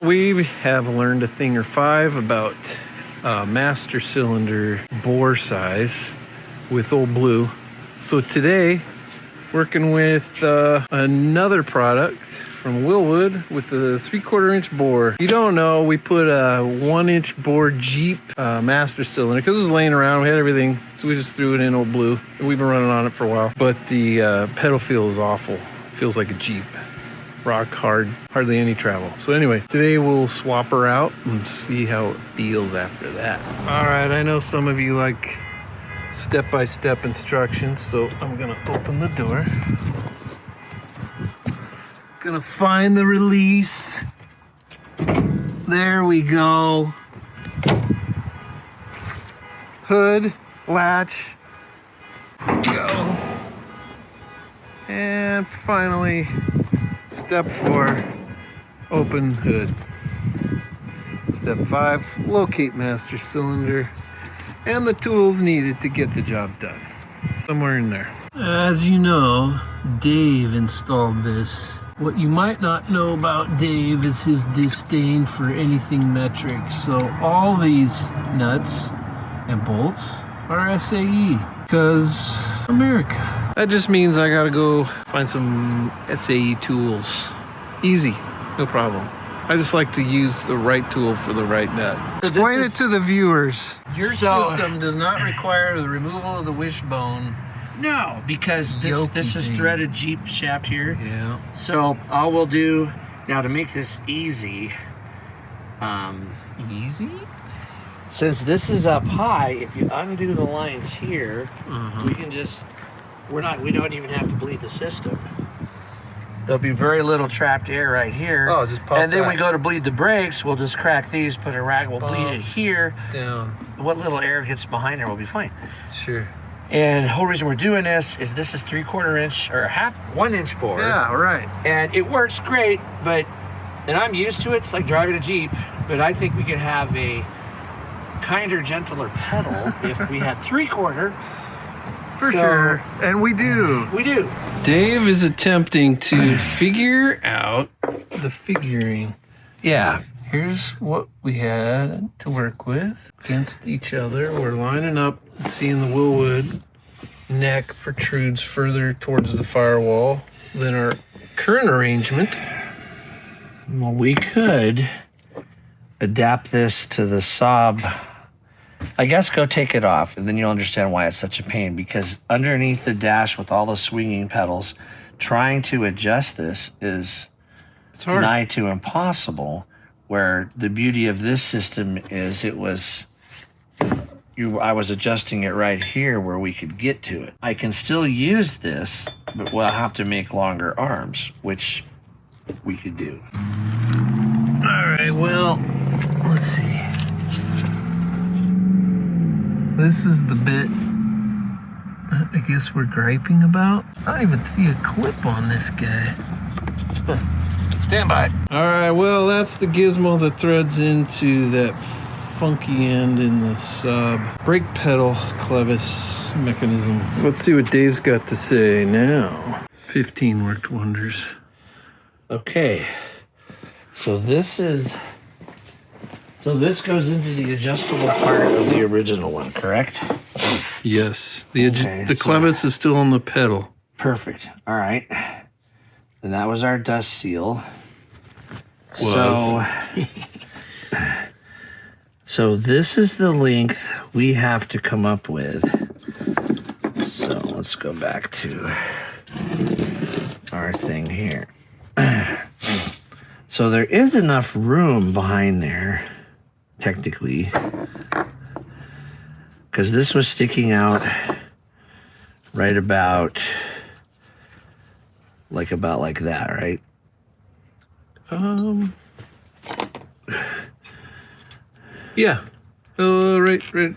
We have learned a thing or five about master cylinder bore size with Old Blue. So today, working with another product from Wilwood with a 3/4 inch bore. If you don't know, we put a 1-inch bore Jeep master cylinder because it was laying around. We had everything, so we just threw it in Old Blue, and we've been running on it for a while. But the pedal feel is awful. Feels like a Jeep. Rock hard, hardly any travel. So anyway, today we'll swap her out and see how it feels after that. All right, I know some of you like step-by-step instructions, so I'm gonna open the door. Gonna find the release. There we go. Hood, latch, go. And finally, Step 4, open hood. Step 5, locate master cylinder and the tools needed to get the job done. Somewhere in there. As you know, Dave installed this. What you might not know about Dave is his disdain for anything metric. So all these nuts and bolts are SAE because America. That just means I gotta go find some SAE tools. Easy, no problem. I just like to use the right tool for the right nut. Explain it to the viewers. Your system does not require the removal of the wishbone. No, because this is threaded Jeep shaft here. Yeah. So all we'll do now to make this easy. Easy? Since this is up high, if you undo the lines here, we can just. We don't even have to bleed the system. There'll be very little trapped air right here. Oh, just pop and then back. we go to bleed the brakes, we'll just crack these, put a rag, we'll bleed it here. Down. What little air gets behind there will be fine. Sure. And the whole reason we're doing this is 3/4 inch or 1 inch bore. Yeah, right. And it works great, and I'm used to it. It's like driving a Jeep, but I think we could have a kinder, gentler pedal if we had 3/4. For sure. And we do. We do. Dave is attempting to figure out the figuring. Yeah. Here's what we had to work with against each other. We're lining up and seeing the Wilwood neck protrudes further towards the firewall than our current arrangement. Well, we could adapt this to the Saab. I guess go take it off, and then you'll understand why it's such a pain, because underneath the dash with all the swinging pedals, trying to adjust this is nigh to impossible, where the beauty of this system is I was adjusting it right here where we could get to it. I can still use this, but we'll have to make longer arms, which we could do. All right, well, let's see. This is the bit I guess we're griping about. I don't even see a clip on this guy. Stand by. All right, well, that's the gizmo that threads into that funky end in the Saab brake pedal clevis mechanism. Let's see what Dave's got to say now. 15 worked wonders. Okay, so this goes into the adjustable part of the original one, correct? Yes, the clevis is still on the pedal. Perfect. All right. Then that was our dust seal. So this is the length we have to come up with. So let's go back to our thing here. So there is enough room behind there, technically, because this was sticking out right about like that, right? Yeah. Right.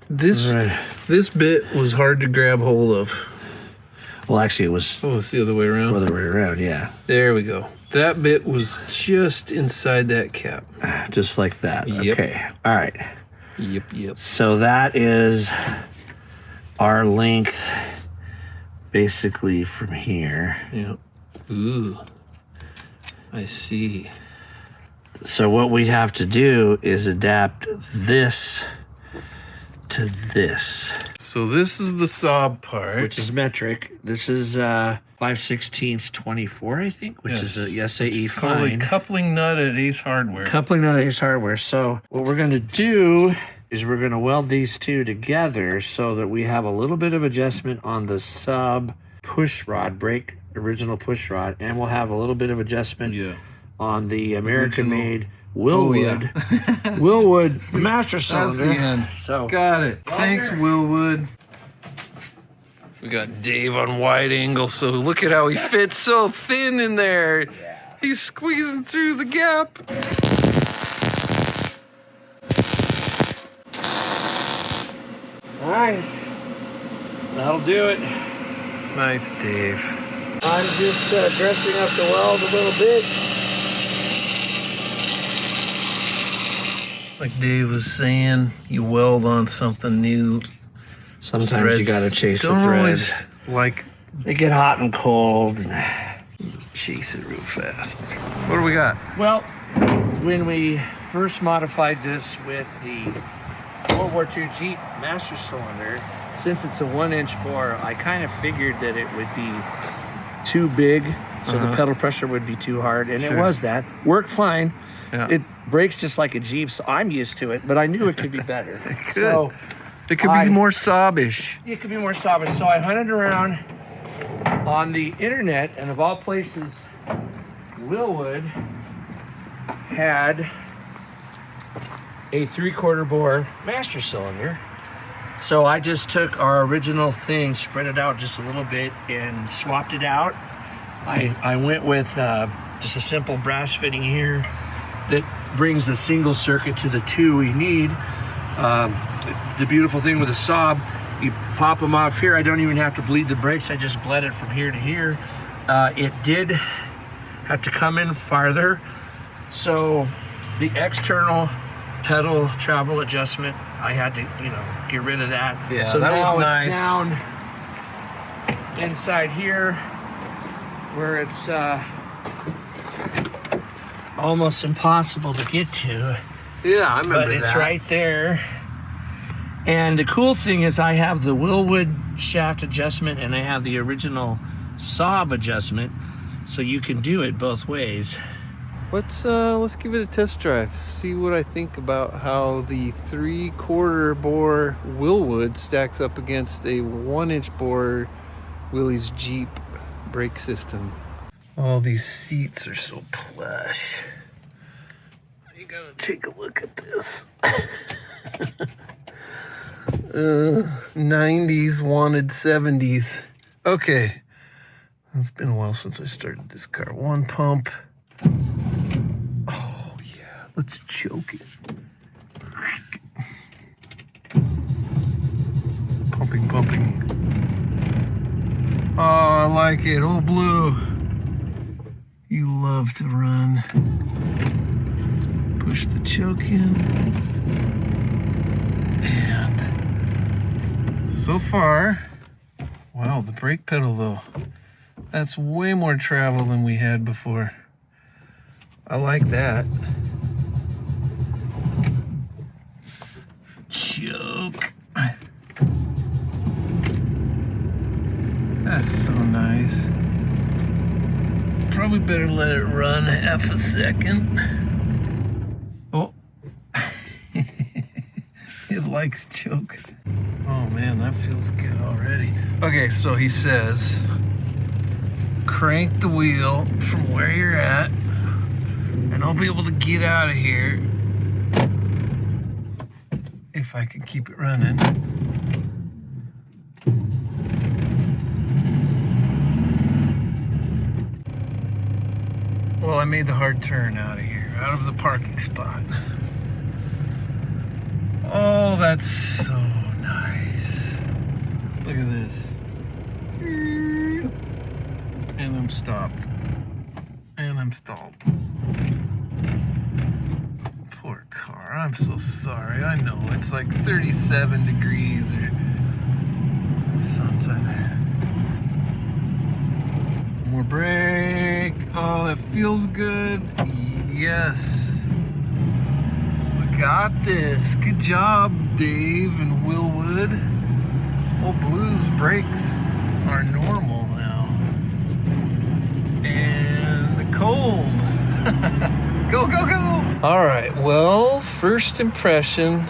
This bit was hard to grab hold of. Well, actually, it was. Oh, it's the other way around. Other way around, yeah. There we go. That bit was just inside that cap. Just like that. Yep. Okay. All right. Yep. So that is our length, basically from here. Yep. Ooh. I see. So what we have to do is adapt this to this. So this is the Saab part. Which is metric. This is 5/16 24, I think, which is a SAE fine. Coupling nut at Ace Hardware. Coupling nut at Ace Hardware. So what we're going to do is we're going to weld these two together so that we have a little bit of adjustment on the Saab push rod, brake original push rod, and we'll have a little bit of adjustment on the American-made Wilwood. Wilwood master cylinder. That's the end. So got it. Thanks, Wilwood. We got Dave on wide angle, so look at how he fits so thin in there. Yeah. He's squeezing through the gap. All right, that'll do it. Nice, Dave. I'm just dressing up the weld a little bit. Like Dave was saying, you weld on something new. Sometimes you gotta chase the thread. Like they get hot and cold. And just chase it real fast. What do we got? Well, when we first modified this with the World War II Jeep master cylinder, since it's a 1-inch bore, I kind of figured that it would be too big, so the pedal pressure would be too hard, and it was that. Worked fine. Yeah. It brakes just like a Jeep, so I'm used to it, but I knew it could be better. It could. So it could be more Saab-ish. It could be more Saab-ish. So I hunted around on the internet, and of all places, Wilwood had a 3/4 bore master cylinder. So I just took our original thing, spread it out just a little bit, and swapped it out. I went with just a simple brass fitting here that brings the single circuit to the two we need. The beautiful thing with a Saab, you pop them off here. I don't even have to bleed the brakes. I just bled it from here to here. It did have to come in farther. So the external pedal travel adjustment, I had to, get rid of that. Yeah, so that now was nice. It's down inside here where it's almost impossible to get to. Yeah, I remember that. But it's right there. And the cool thing is I have the Wilwood shaft adjustment and I have the original Saab adjustment, so you can do it both ways. Let's give it a test drive. See what I think about how the 3/4 bore Wilwood stacks up against a 1-inch bore Willys Jeep brake system. All these seats are so plush. You gotta take a look at this. 90s wanted 70s. Okay, it's been a while since I started this car. One pump. Oh yeah, let's choke it. Pumping. Oh, I like it. Oh, Blue, you love to run. Push the choke in. And so far, wow, the brake pedal though, that's way more travel than we had before. I like that. Choke. That's so nice. Probably better let it run half a second. Oh. It likes choke. Oh man, that feels good already. Okay, so he says, crank the wheel from where you're at, and I'll be able to get out of here if I can keep it running. Well, I made the hard turn out of here, out of the parking spot. Oh, that's so nice. Look at this. And I'm stopped. And I'm stalled. Poor car. I'm so sorry. I know it's like 37 degrees or something. More brake. Oh, that feels good. Yes. got this. Good job, Dave and Wilwood. Old Blue's brakes are normal now. And the cold. Go, go, go. All right, well, first impression,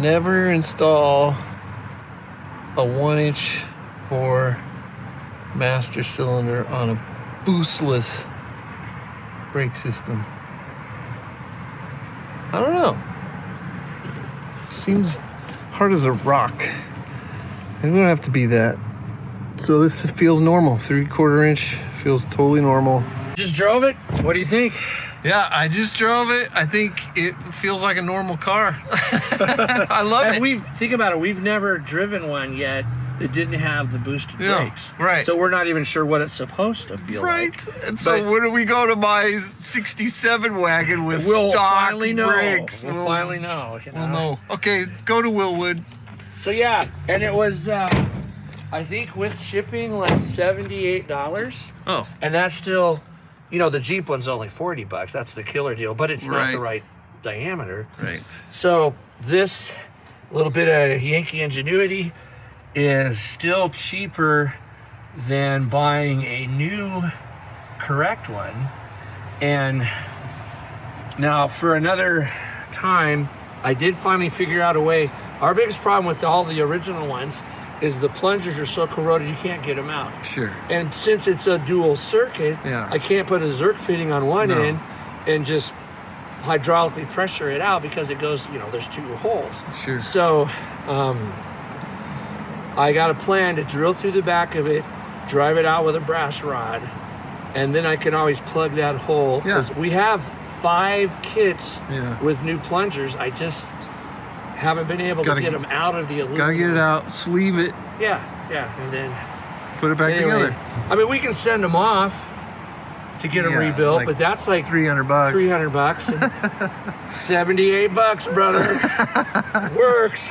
never install a 1-inch bore master cylinder on a boostless brake system. I don't know. Seems hard as a rock. It don't have to be that. So this feels normal. 3/4 inch feels totally normal. Just drove it? What do you think? Yeah, I just drove it. I think it feels like a normal car. I love it. Think about it. We've never driven one yet that didn't have the boosted brakes. Right. So we're not even sure what it's supposed to feel like. Right. And so when we go to my 67 wagon with we'll stock finally know. brakes, We'll finally know. You know? We'll know. Okay, go to Wilwood. So yeah, and it was, I think with shipping, like $78. Oh. And that's still, you know, the Jeep one's only $40. That's the killer deal, but it's not the right diameter. Right. So this little bit of Yankee ingenuity is still cheaper than buying a new correct one. And now for another time, I did finally figure out a way. Our biggest problem with all the original ones is the plungers are so corroded you can't get them out. Sure. And since it's a dual circuit, I can't put a Zerk fitting on one end and just hydraulically pressure it out because it goes, you know, there's 2 holes. Sure. So I got a plan to drill through the back of it, drive it out with a brass rod, and then I can always plug that hole. Yeah. We have 5 kits with new plungers. I just haven't been able to get them out of the aluminum. Gotta get it out, sleeve it. Yeah, and then put it back together. I mean, we can send them off to get them rebuilt, like but that's like $300. $300 and $78, brother. Works.